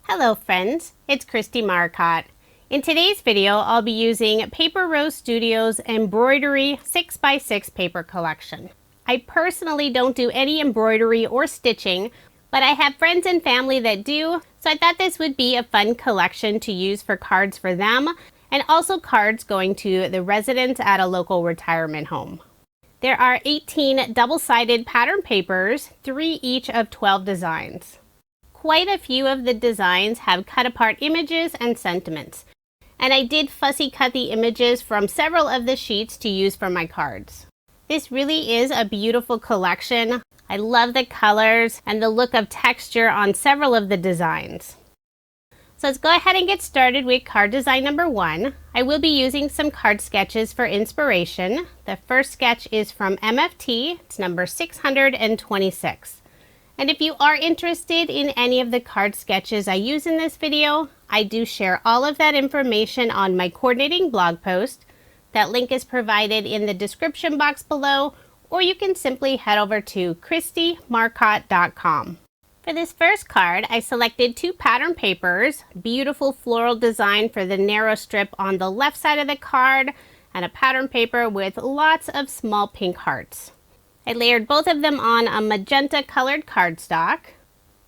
Hello friends, it's Kristie Marcotte. In today's video, I'll be using Paper Rose Studio's Embroidery 6x6 paper collection. I personally don't do any embroidery or stitching, but I have friends and family that do, so I thought this would be a fun collection to use for cards for them, and also cards going to the residents at a local retirement home. There are 18 double-sided pattern papers, 3 each of 12 designs. Quite a few of the designs have cut-apart images and sentiments, and I did fussy cut the images from several of the sheets to use for my cards. This really is a beautiful collection. I love the colors and the look of texture on several of the designs. So let's go ahead and get started with card design number 1. I will be using some card sketches for inspiration. The first sketch is from MFT. It's number 626. And if you are interested in any of the card sketches I use in this video, I do share all of that information on my coordinating blog post. That link is provided in the description box below, or you can simply head over to KristieMarcotte.com. For this first card, I selected 2 pattern papers, beautiful floral design for the narrow strip on the left side of the card, and a pattern paper with lots of small pink hearts. I layered both of them on a magenta colored cardstock.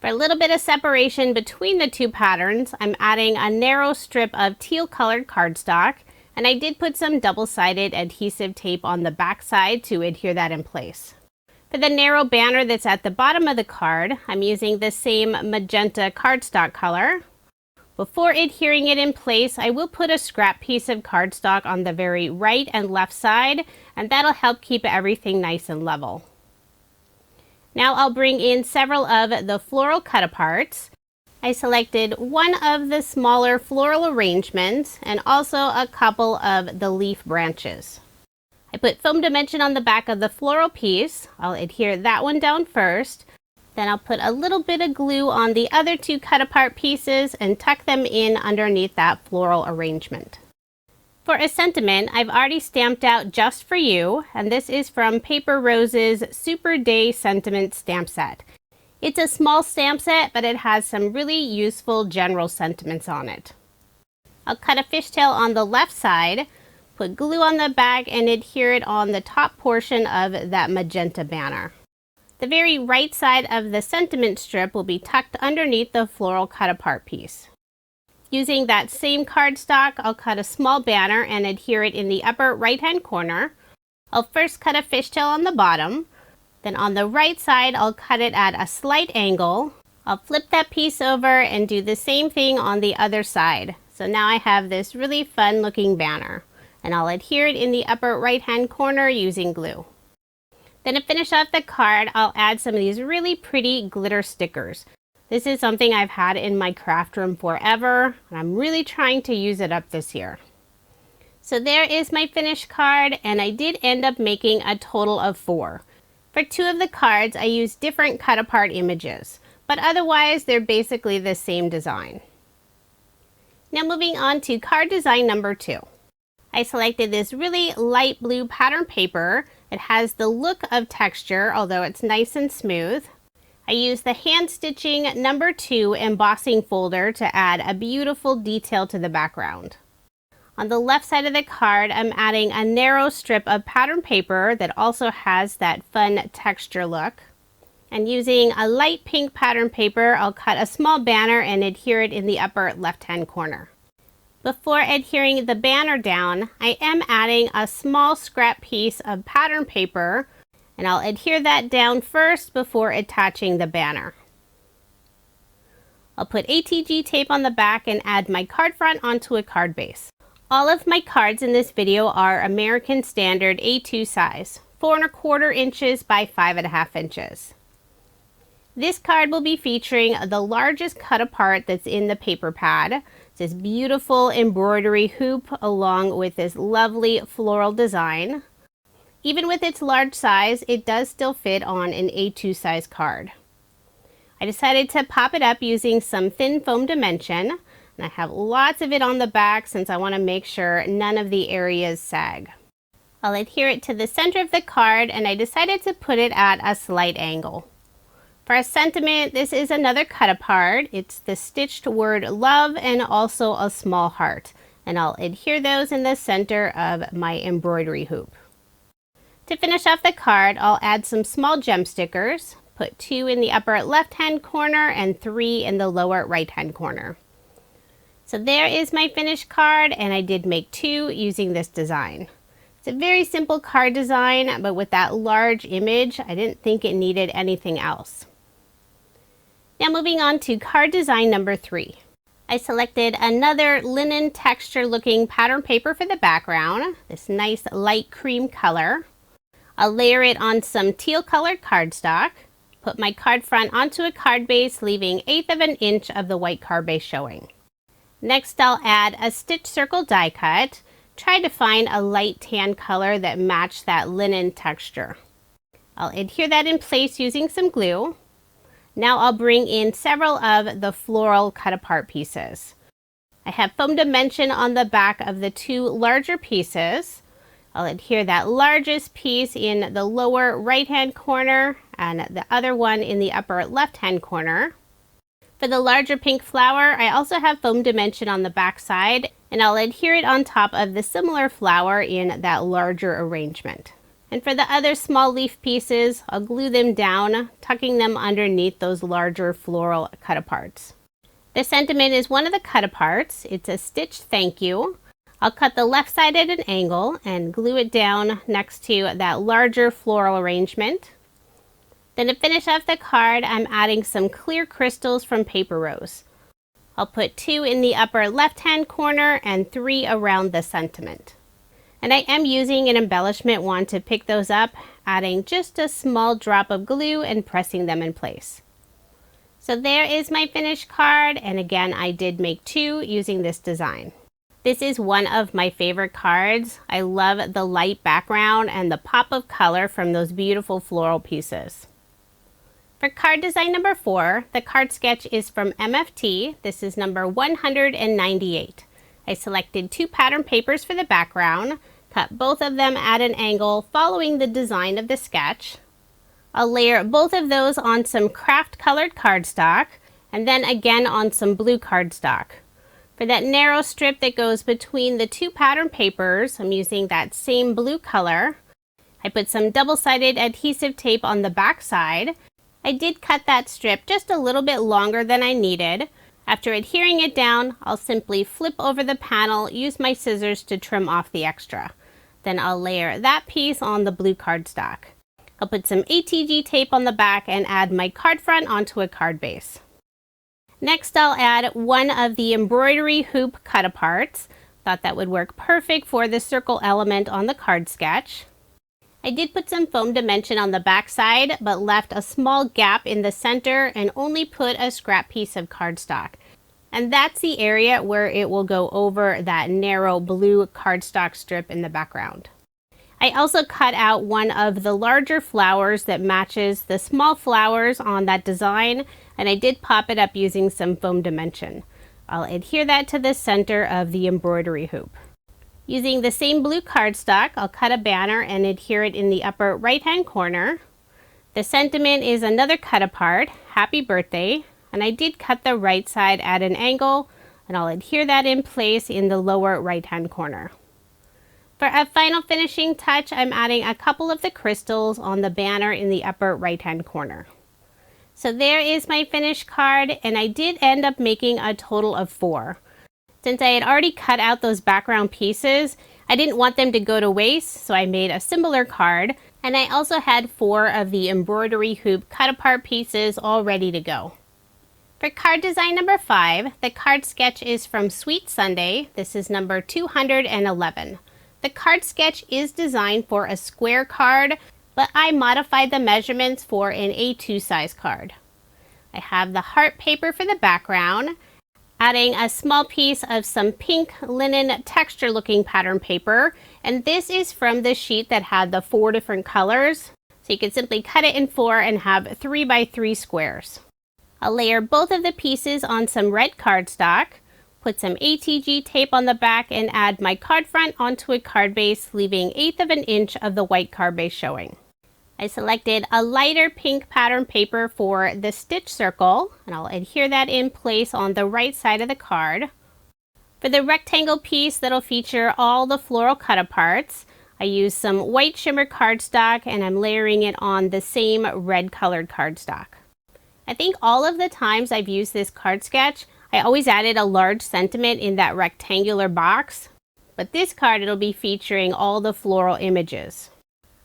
For a little bit of separation between the 2 patterns, I'm adding a narrow strip of teal colored cardstock, and I did put some double-sided adhesive tape on the back side to adhere that in place. For the narrow banner that's at the bottom of the card, I'm using the same magenta cardstock color. Before adhering it in place, I will put a scrap piece of cardstock on the very right and left side, and that'll help keep everything nice and level. Now I'll bring in several of the floral cut-aparts. I selected one of the smaller floral arrangements and also a couple of the leaf branches. I put foam dimension on the back of the floral piece. I'll adhere that one down first. Then I'll put a little bit of glue on the other 2 cut-apart pieces and tuck them in underneath that floral arrangement. For a sentiment, I've already stamped out Just For You, and this is from Paper Rose's Super Day Sentiment stamp set. It's a small stamp set, but it has some really useful general sentiments on it. I'll cut a fishtail on the left side, put glue on the back, and adhere it on the top portion of that magenta banner. The very right side of the sentiment strip will be tucked underneath the floral cut-apart piece. Using that same cardstock, I'll cut a small banner and adhere it in the upper right-hand corner. I'll first cut a fishtail on the bottom. Then on the right side, I'll cut it at a slight angle. I'll flip that piece over and do the same thing on the other side. So now I have this really fun-looking banner. And I'll adhere it in the upper right-hand corner using glue. Then to finish off the card, I'll add some of these really pretty glitter stickers. This is something I've had in my craft room forever, and I'm really trying to use it up this year. So there is my finished card, and I did end up making a total of 4. For 2 of the cards, I used different cut-apart images, but otherwise they're basically the same design. Now moving on to card design number 2. I selected this really light blue pattern paper. It has the look of texture, although it's nice and smooth. I used the hand stitching number 2 embossing folder to add a beautiful detail to the background. On the left side of the card, I'm adding a narrow strip of pattern paper that also has that fun texture look. And using a light pink pattern paper, I'll cut a small banner and adhere it in the upper left-hand corner. Before adhering the banner down, I am adding a small scrap piece of pattern paper, and I'll adhere that down first before attaching the banner. I'll put ATG tape on the back and add my card front onto a card base. All of my cards in this video are American Standard A2 size, 4¼ inches by 5½ inches. This card will be featuring the largest cut apart that's in the paper pad. It's this beautiful embroidery hoop along with this lovely floral design. Even with its large size, it does still fit on an A2 size card. I decided to pop it up using some thin foam dimension, and I have lots of it on the back since I want to make sure none of the areas sag. I'll adhere it to the center of the card, and I decided to put it at a slight angle. For a sentiment, this is another cut apart. It's the stitched word love and also a small heart. And I'll adhere those in the center of my embroidery hoop. To finish off the card, I'll add some small gem stickers. Put 2 in the upper left-hand corner and 3 in the lower right-hand corner. So there is my finished card, and I did make 2 using this design. It's a very simple card design, but with that large image, I didn't think it needed anything else. Now moving on to card design number 3. I selected another linen texture looking pattern paper for the background, this nice light cream color. I'll layer it on some teal colored cardstock, put my card front onto a card base, leaving 1/8 of an inch of the white card base showing. Next I'll add a stitch circle die cut. Try to find a light tan color that matched that linen texture. I'll adhere that in place using some glue. Now I'll bring in several of the floral cut apart pieces. I have foam dimension on the back of the 2 larger pieces. I'll adhere that largest piece in the lower right hand corner and the other one in the upper left hand corner. For the larger pink flower, I also have foam dimension on the back side, and I'll adhere it on top of the similar flower in that larger arrangement. And for the other small leaf pieces, I'll glue them down, tucking them underneath those larger floral cut aparts. The sentiment is one of the cut aparts. It's a stitched thank you. I'll cut the left side at an angle and glue it down next to that larger floral arrangement. Then to finish off the card, I'm adding some clear crystals from Paper Rose. I'll put 2 in the upper left-hand corner and 3 around the sentiment. And I am using an embellishment wand to pick those up, adding just a small drop of glue and pressing them in place. So there is my finished card, and again I did make 2 using this design. This is one of my favorite cards. I love the light background and the pop of color from those beautiful floral pieces. For card design number 4, the card sketch is from MFT. This is number 198. I selected 2 pattern papers for the background, cut both of them at an angle following the design of the sketch. I'll layer both of those on some craft colored cardstock and then again on some blue cardstock. For that narrow strip that goes between the 2 pattern papers, I'm using that same blue color. I put some double-sided adhesive tape on the back side. I did cut that strip just a little bit longer than I needed. After adhering it down, I'll simply flip over the panel, use my scissors to trim off the extra. Then I'll layer that piece on the blue cardstock. I'll put some ATG tape on the back and add my card front onto a card base. Next, I'll add one of the embroidery hoop cut aparts. Thought that would work perfect for the circle element on the card sketch. I did put some foam dimension on the back side, but left a small gap in the center and only put a scrap piece of cardstock. And that's the area where it will go over that narrow blue cardstock strip in the background. I also cut out one of the larger flowers that matches the small flowers on that design, and I did pop it up using some foam dimension. I'll adhere that to the center of the embroidery hoop. Using the same blue cardstock, I'll cut a banner and adhere it in the upper right-hand corner. The sentiment is another cut apart, happy birthday, and I did cut the right side at an angle, and I'll adhere that in place in the lower right-hand corner. For a final finishing touch, I'm adding a couple of the crystals on the banner in the upper right-hand corner. So there is my finished card, and I did end up making a total of 4. Since I had already cut out those background pieces, I didn't want them to go to waste, so I made a similar card, and I also had 4 of the embroidery hoop cut apart pieces all ready to go. For card design number 5, the card sketch is from Sweet Sunday. This is number 211. The card sketch is designed for a square card, but I modified the measurements for an A2 size card. I have the heart paper for the background, adding a small piece of some pink linen texture looking pattern paper, and this is from the sheet that had the 4 different colors, so you can simply cut it in 4 and have 3 by 3 squares. I'll layer both of the pieces on some red cardstock, put some ATG tape on the back, and add my card front onto a card base, leaving 1/8 of an inch of the white card base showing. I selected a lighter pink pattern paper for the stitch circle, and I'll adhere that in place on the right side of the card. For the rectangle piece that'll feature all the floral cut-aparts, I used some white shimmer cardstock and I'm layering it on the same red colored cardstock. I think all of the times I've used this card sketch, I always added a large sentiment in that rectangular box, but this card it'll be featuring all the floral images.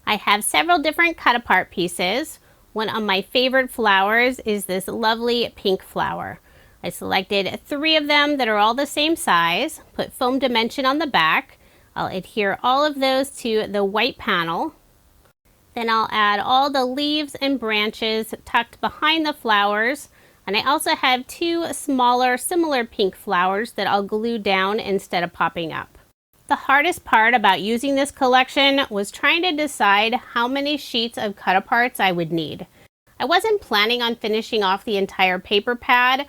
I have several different cut-apart pieces. One of my favorite flowers is this lovely pink flower. I selected 3 of them that are all the same size, put foam dimension on the back. I'll adhere all of those to the white panel. Then I'll add all the leaves and branches tucked behind the flowers. And I also have 2 smaller, similar pink flowers that I'll glue down instead of popping up. The hardest part about using this collection was trying to decide how many sheets of cut-aparts I would need. I wasn't planning on finishing off the entire paper pad.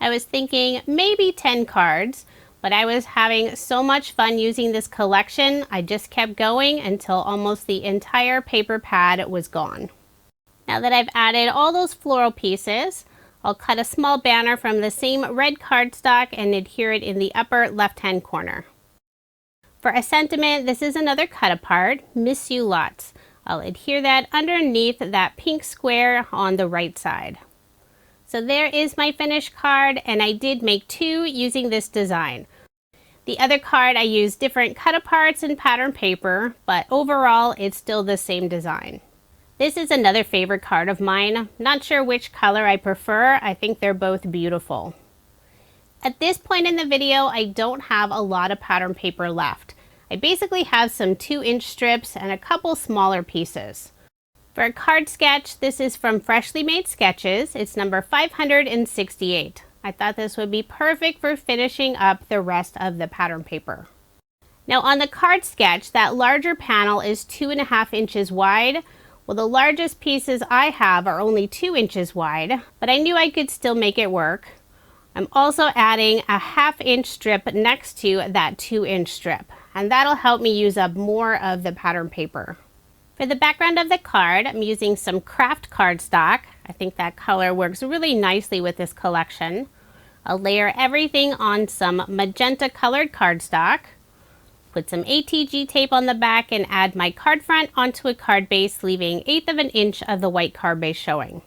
I was thinking maybe 10 cards, but I was having so much fun using this collection, I just kept going until almost the entire paper pad was gone. Now that I've added all those floral pieces, I'll cut a small banner from the same red cardstock and adhere it in the upper left-hand corner. For a sentiment, this is another cut-apart, Miss You Lots. I'll adhere that underneath that pink square on the right side. So there is my finished card, and I did make 2 using this design. The other card I used different cut-aparts and pattern paper, but overall it's still the same design. This is another favorite card of mine. Not sure which color I prefer. I think they're both beautiful. At this point in the video, I don't have a lot of pattern paper left. I basically have some 2-inch strips and a couple smaller pieces. For a card sketch, this is from Freshly Made Sketches. It's number 568. I thought this would be perfect for finishing up the rest of the pattern paper. Now on the card sketch, that larger panel is 2.5 inches wide. Well, the largest pieces I have are only 2 inches wide, but I knew I could still make it work. I'm also adding a 1/2 inch strip next to that 2-inch strip, and that'll help me use up more of the pattern paper. For the background of the card, I'm using some craft cardstock. I think that color works really nicely with this collection. I'll layer everything on some magenta colored cardstock, put some ATG tape on the back, and add my card front onto a card base, leaving 1/8 of an inch of the white card base showing.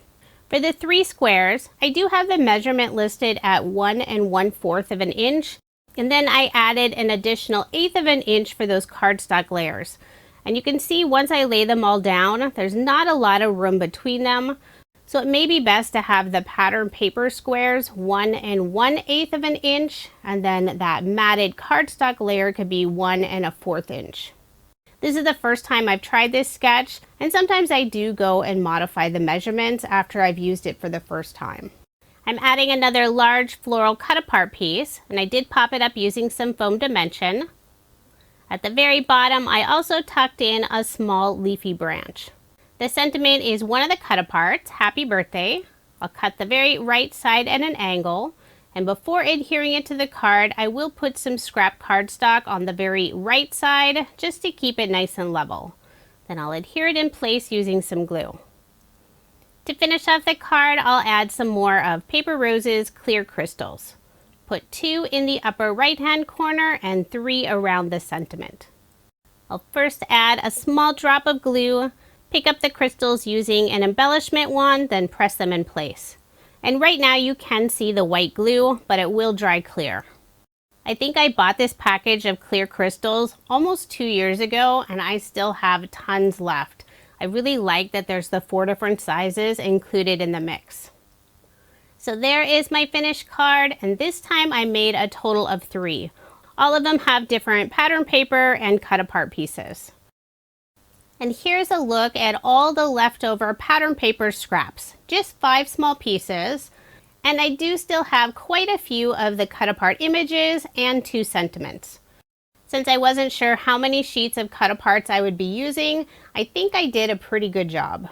For the 3 squares, I do have the measurement listed at 1 1/4 of an inch, and then I added an additional 1/8 of an inch for those cardstock layers. And you can see once I lay them all down, there's not a lot of room between them, so it may be best to have the pattern paper squares 1 1/8 of an inch, and then that matted cardstock layer could be 1 1/4 inch. This is the first time I've tried this sketch, and sometimes I do go and modify the measurements after I've used it for the first time. I'm adding another large floral cut-apart piece, and I did pop it up using some foam dimension. At the very bottom, I also tucked in a small leafy branch. The sentiment is one of the cut-aparts, Happy Birthday. I'll cut the very right side at an angle, and before adhering it to the card, I will put some scrap cardstock on the very right side just to keep it nice and level. Then I'll adhere it in place using some glue. To finish off the card, I'll add some more of Paper Rose's clear crystals. Put 2 in the upper right-hand corner and 3 around the sentiment. I'll first add a small drop of glue, pick up the crystals using an embellishment wand, then press them in place. And right now you can see the white glue, but it will dry clear. I think I bought this package of clear crystals almost 2 years ago, and I still have tons left. I really like that there's the 4 different sizes included in the mix. So there is my finished card, and this time I made a total of 3. All of them have different pattern paper and cut-apart pieces. And here's a look at all the leftover pattern paper scraps. Just 5 small pieces, and I do still have quite a few of the cut-apart images and 2 sentiments. Since I wasn't sure how many sheets of cut-aparts I would be using, I think I did a pretty good job.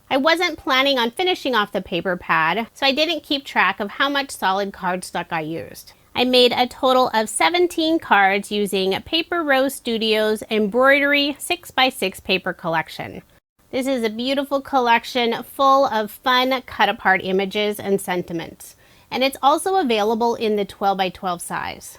I wasn't planning on finishing off the paper pad, so I didn't keep track of how much solid cardstock I used. I made a total of 17 cards using Paper Rose Studios Embroidery 6x6 paper collection. This is a beautiful collection full of fun cut-apart images and sentiments. And it's also available in the 12 by 12 size.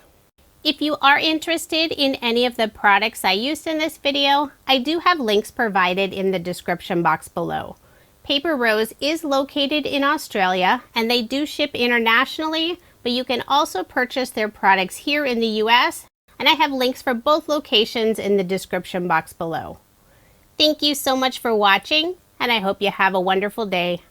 If you are interested in any of the products I used in this video, I do have links provided in the description box below. Paper Rose is located in Australia and they do ship internationally, but you can also purchase their products here in the US, and I have links for both locations in the description box below. Thank you so much for watching, and I hope you have a wonderful day.